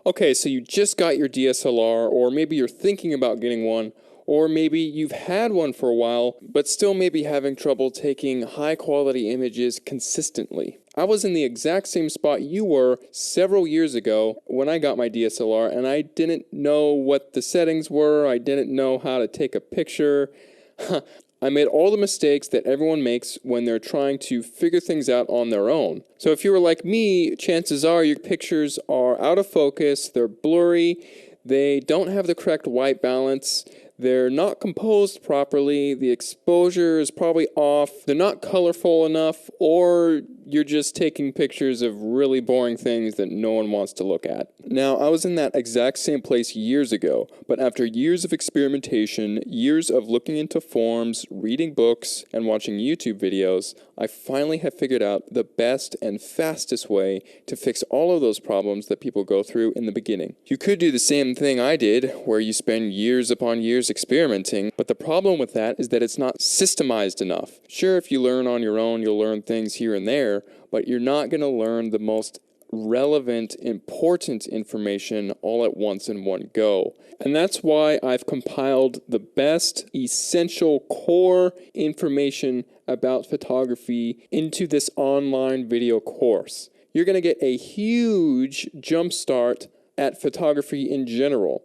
Okay, so you just got your DSLR, or maybe you're thinking about getting one, or maybe you've had one for a while, but still may be having trouble taking high quality images consistently. I was in the exact same spot you were several years ago when I got my DSLR, and I didn't know what the settings were, I didn't know how to take a picture. I made all the mistakes that everyone makes when they're trying to figure things out on their own. So if you were like me, chances are your pictures are out of focus, they're blurry, they don't have the correct white balance, they're not composed properly, the exposure is probably off, they're not colorful enough, or you're just taking pictures of really boring things that no one wants to look at. Now, I was in that exact same place years ago, but after years of experimentation, years of looking into forums, reading books, and watching YouTube videos, I finally have figured out the best and fastest way to fix all of those problems that people go through in the beginning. You could do the same thing I did, where you spend years upon years experimenting, but the problem with that is that it's not systemized enough. Sure, if you learn on your own, you'll learn things here and there, but you're not going to learn the most relevant, important information all at once in one go. And that's why I've compiled the best, essential, core information about photography into this online video course. You're going to get a huge jump start at photography in general.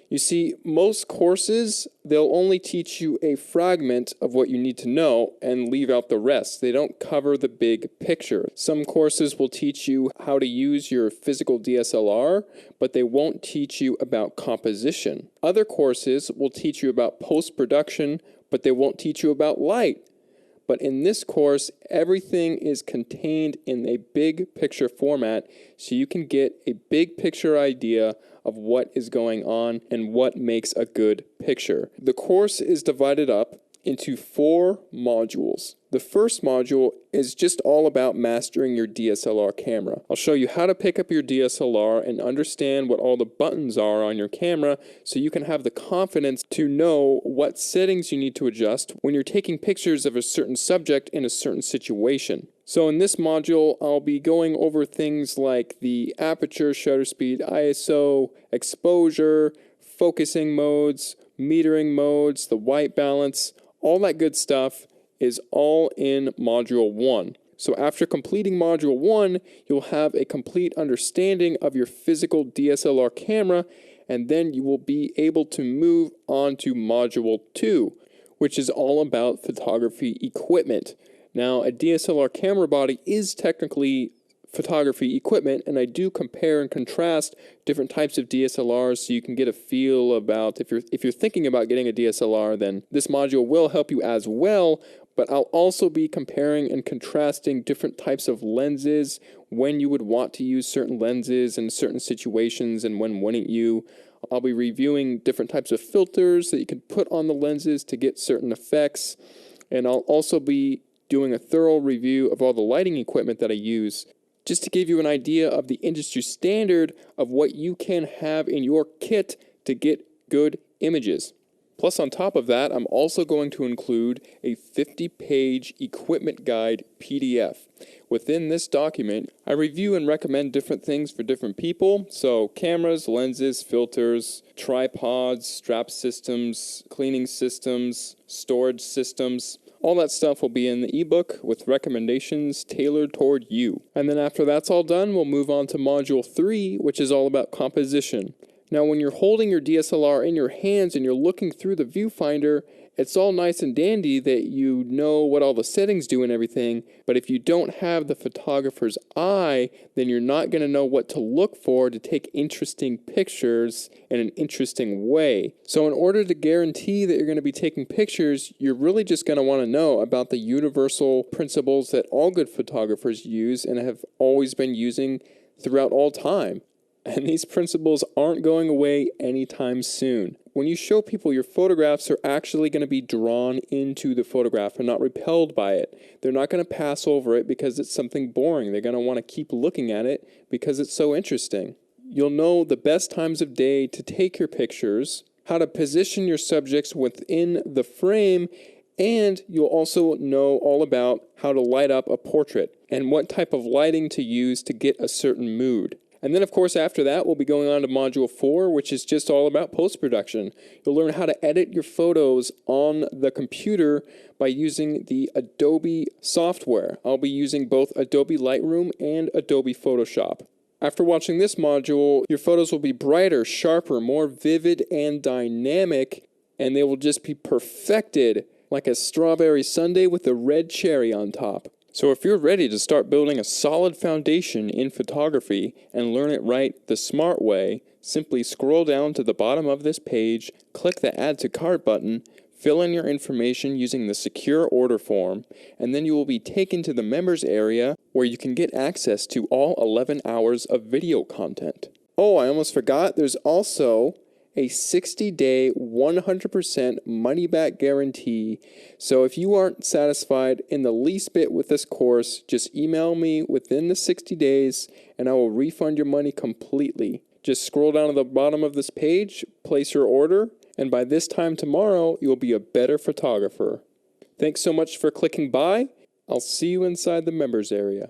You see, most courses, they'll only teach you a fragment of what you need to know and leave out the rest. They don't cover the big picture. Some courses will teach you how to use your physical DSLR, but they won't teach you about composition. Other courses will teach you about post-production, but they won't teach you about light. But in this course, everything is contained in a big picture format, so you can get a big picture idea of what is going on and what makes a good picture. The course is divided up into 4 modules. The first module is just all about mastering your DSLR camera. I'll show you how to pick up your DSLR and understand what all the buttons are on your camera so you can have the confidence to know what settings you need to adjust when you're taking pictures of a certain subject in a certain situation. So in this module, I'll be going over things like the aperture, shutter speed, ISO, exposure, focusing modes, metering modes, the white balance. All that good stuff is all in Module 1. So after completing Module 1, you'll have a complete understanding of your physical DSLR camera, and then you will be able to move on to Module 2, which is all about photography equipment. Now, a DSLR camera body is technically photography equipment, and I do compare and contrast different types of DSLRs so you can get a feel about if you're thinking about getting a DSLR, then this module will help you as well. But I'll also be comparing and contrasting different types of lenses, when you would want to use certain lenses in certain situations and when wouldn't you. I'll be reviewing different types of filters that you can put on the lenses to get certain effects, and I'll also be doing a thorough review of all the lighting equipment that I use, just to give you an idea of the industry standard of what you can have in your kit to get good images. Plus, on top of that, I'm also going to include a 50-page equipment guide PDF. Within this document, I review and recommend different things for different people. So cameras, lenses, filters, tripods, strap systems, cleaning systems, storage systems. All that stuff will be in the ebook with recommendations tailored toward you. And then after that's all done, we'll move on to Module 3, which is all about composition. Now, when you're holding your DSLR in your hands and you're looking through the viewfinder, it's all nice and dandy that you know what all the settings do and everything, but if you don't have the photographer's eye, then you're not going to know what to look for to take interesting pictures in an interesting way. So in order to guarantee that you're going to be taking pictures, you're really just going to want to know about the universal principles that all good photographers use and have always been using throughout all time. And these principles aren't going away anytime soon. When you show people your photographs, they're actually going to be drawn into the photograph and not repelled by it. They're not going to pass over it because it's something boring. They're going to want to keep looking at it because it's so interesting. You'll know the best times of day to take your pictures, how to position your subjects within the frame, and you'll also know all about how to light up a portrait and what type of lighting to use to get a certain mood. And then, of course, after that, we'll be going on to Module 4, which is just all about post-production. You'll learn how to edit your photos on the computer by using the Adobe software. I'll be using both Adobe Lightroom and Adobe Photoshop. After watching this module, your photos will be brighter, sharper, more vivid, and dynamic, and they will just be perfected like a strawberry sundae with a red cherry on top. So if you're ready to start building a solid foundation in photography and learn it right the smart way, simply scroll down to the bottom of this page, click the Add to Cart button, fill in your information using the secure order form, and then you will be taken to the members area where you can get access to all 11 hours of video content. Oh, I almost forgot, there's also a 60-day, 100% money-back guarantee. So if you aren't satisfied in the least bit with this course, just email me within the 60 days and I will refund your money completely. Just scroll down to the bottom of this page, place your order, and by this time tomorrow, you'll be a better photographer. Thanks so much for clicking by. I'll see you inside the members area.